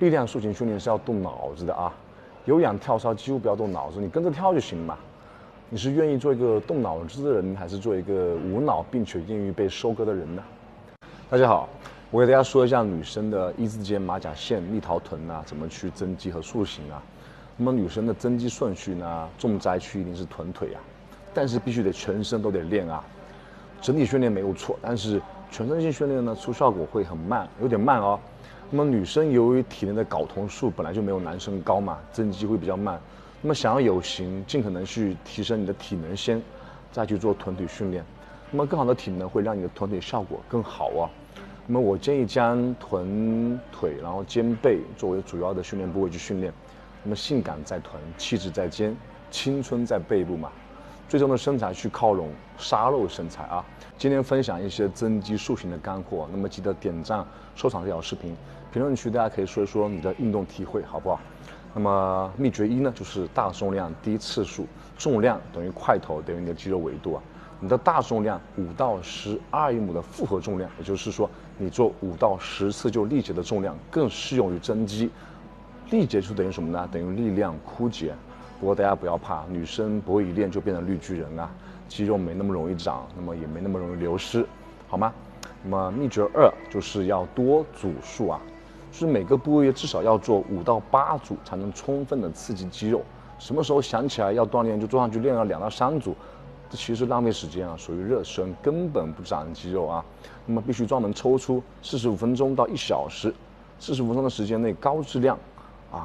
力量塑形训练是要动脑子的啊，有氧跳操几乎不要动脑子，你跟着跳就行嘛。你是愿意做一个动脑子的人，还是做一个无脑并且愿意被收割的人呢？大家好，我给大家说一下女生的一字肩、马甲线、蜜桃臀啊，怎么去增肌和塑形啊。那么女生的增肌顺序呢，重灾区一定是臀腿啊，但是必须得全身都得练啊。整体训练没有错，但是全身性训练呢，出效果会很慢，有点慢哦。那么女生由于体内的睾酮素本来就没有男生高嘛，增肌会比较慢。那么想要有型，尽可能去提升你的体能先，再去做臀腿训练。那么更好的体能会让你的臀腿效果更好啊。那么我建议将臀腿，然后肩背作为主要的训练部位去训练。那么性感在臀，气质在肩，青春在背部嘛。最终的身材去靠拢沙漏身材啊！今天分享一些增肌塑形的干货，那么记得点赞、收藏这条视频。评论区大家可以说一说你的运动体会，好不好？那么秘诀一呢，就是大重量低次数，重量等于块头等于你的肌肉维度啊。你的大重量5到10 RM 的复合重量，也就是说你做5到10次就力竭的重量，更适用于增肌。力竭就等于什么呢？等于力量枯竭。不过大家不要怕，女生不会一练就变成绿巨人啊，肌肉没那么容易长，那么也没那么容易流失，好吗？那么秘诀2就是要多组数啊，就是每个部位至少要做5到8组，才能充分的刺激肌肉。什么时候想起来要锻炼就做上去练了2到3组，这其实是浪费时间啊，属于热身，根本不长肌肉啊。那么必须专门抽出45分钟到1小时，45分钟的时间内高质量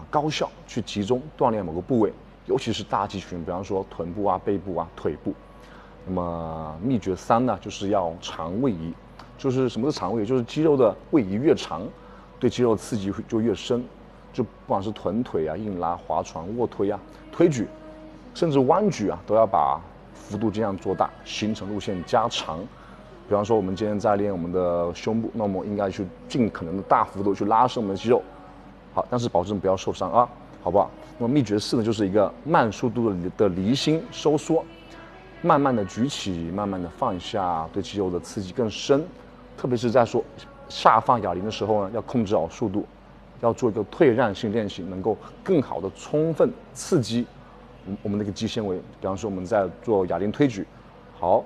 高效去集中锻炼某个部位，尤其是大肌群，比方说臀部啊、背部啊、腿部。那么秘诀3呢，就是要长位移。就是什么是长位移？就是肌肉的位移越长，对肌肉刺激就越深。就不管是臀腿啊、硬拉、划船、卧推啊、推举，甚至弯举啊，都要把幅度尽量做大，行程路线加长。比方说我们今天在练我们的胸部，那么应该去尽可能的大幅度去拉伸我们的肌肉。好，但是保证不要受伤啊，好不好？那么秘诀4呢，就是一个慢速度的离心收缩，慢慢的举起，慢慢的放下，对肌肉的刺激更深。特别是在说下放哑铃的时候呢，要控制好速度，要做一个退让性练习，能够更好的充分刺激我们的一个肌纤维。比方说我们在做哑铃推举，好，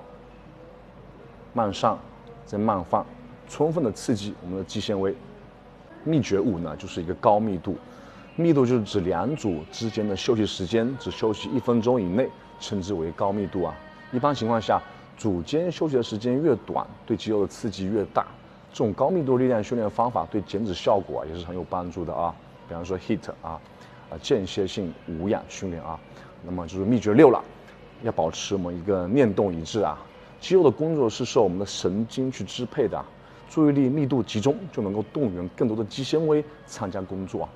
慢上，再慢放，充分的刺激我们的肌纤维。秘诀5呢，就是一个高密度，密度就是指2组之间的休息时间只休息1分钟以内，称之为高密度啊。一般情况下，组间休息的时间越短，对肌肉的刺激越大。这种高密度力量训练方法对减脂效果也是很有帮助的啊。比方说 HIIT 间歇性无氧训练啊。那么就是秘诀6了，要保持我们一个念动一致啊。肌肉的工作是受我们的神经去支配的啊。注意力密度集中，就能够动员更多的肌纤维参加工作。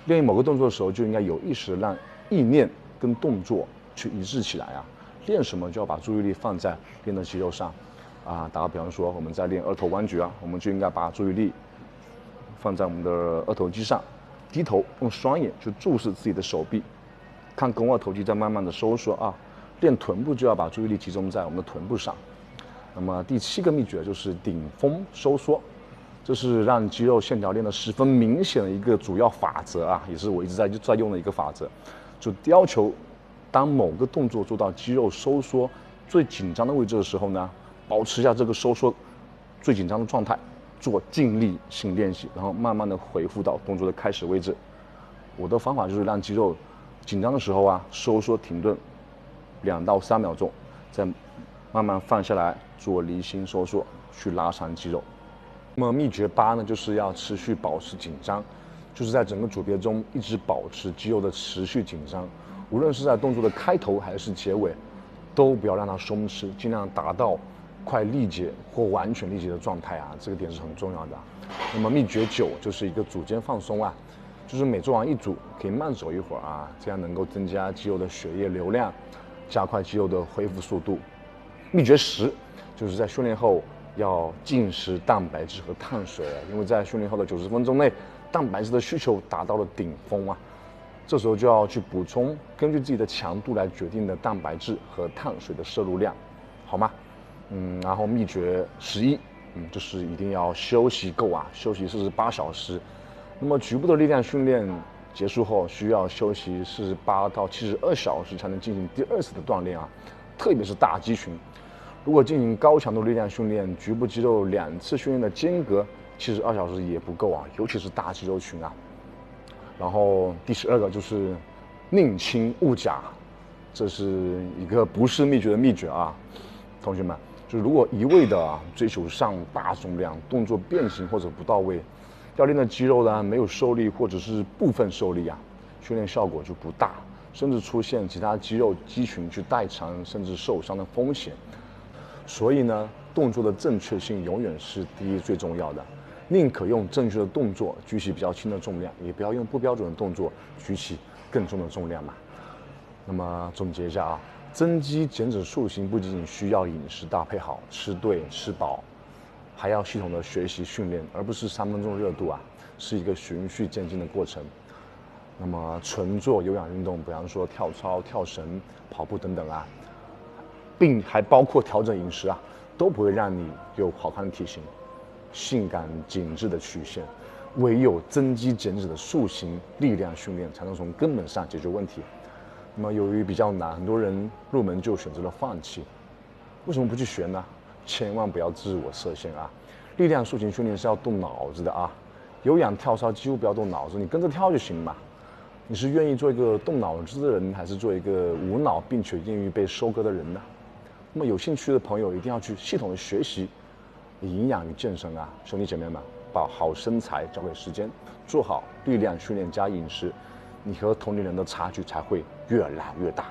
练某个动作的时候，就应该有意识地让意念跟动作去一致起来啊。练什么就要把注意力放在练的肌肉上打个比方说，我们在练二头弯举啊，我们就应该把注意力放在我们的二头肌上，低头用双眼去注视自己的手臂，看肱二头肌在慢慢的收缩啊。练臀部就要把注意力集中在我们的臀部上。那么第7个秘诀就是顶峰收缩，这是让肌肉线条练得十分明显的一个主要法则啊，也是我一直在用的一个法则，就要求当某个动作做到肌肉收缩最紧张的位置的时候呢，保持一下这个收缩最紧张的状态，做静力性练习，然后慢慢的回复到动作的开始位置。我的方法就是让肌肉紧张的时候收缩停顿2到3秒钟，再慢慢放下来，做离心收缩，去拉长肌肉。那么秘诀8呢，就是要持续保持紧张，就是在整个组别中一直保持肌肉的持续紧张，无论是在动作的开头还是结尾，都不要让它松弛，尽量达到快力竭或完全力竭的状态这个点是很重要的。那么秘诀9就是一个组间放松就是每做完一组可以慢走一会儿这样能够增加肌肉的血液流量，加快肌肉的恢复速度。秘诀10就是在训练后要进食蛋白质和碳水因为在训练后的90分钟内，蛋白质的需求达到了顶峰这时候就要去补充根据自己的强度来决定的蛋白质和碳水的摄入量，好吗？然后秘诀11就是一定要休息够休息48小时。那么局部的力量训练结束后，需要休息48到72小时才能进行第2次的锻炼啊，特别是大肌群。如果进行高强度力量训练，局部肌肉2次训练的间隔72小时也不够啊，尤其是大肌肉群啊。然后第12个就是宁轻勿假，这是一个不是秘诀的秘诀啊，同学们，就是如果一味的追求上大重量，动作变形或者不到位，要练的肌肉呢没有受力或者是部分受力啊，训练效果就不大，甚至出现其他肌肉肌群去代偿甚至受伤的风险。所以呢，动作的正确性永远是第一最重要的。宁可用正确的动作举起比较轻的重量，也不要用不标准的动作举起更重的重量嘛。那么总结一下啊，增肌减脂塑形不仅仅需要饮食搭配好，吃对吃饱，还要系统的学习训练，而不是3分钟热度啊，是一个循序渐进的过程。那么纯做有氧运动，比方说跳操、跳绳、跑步等等啊，并还包括调整饮食啊，都不会让你有好看的体型、性感紧致的曲线。唯有增肌减脂的塑形力量训练，才能从根本上解决问题。那么由于比较难，很多人入门就选择了放弃。为什么不去学呢？千万不要自我设限啊！力量塑形训练是要动脑子的啊！有氧跳操几乎不要动脑子，你跟着跳就行嘛。你是愿意做一个动脑子的人，还是做一个无脑并且愿意被收割的人呢？那么有兴趣的朋友一定要去系统的学习营养与健身啊，兄弟姐妹们，把好身材交给时间，做好力量训练加饮食，你和同龄人的差距才会越来越大。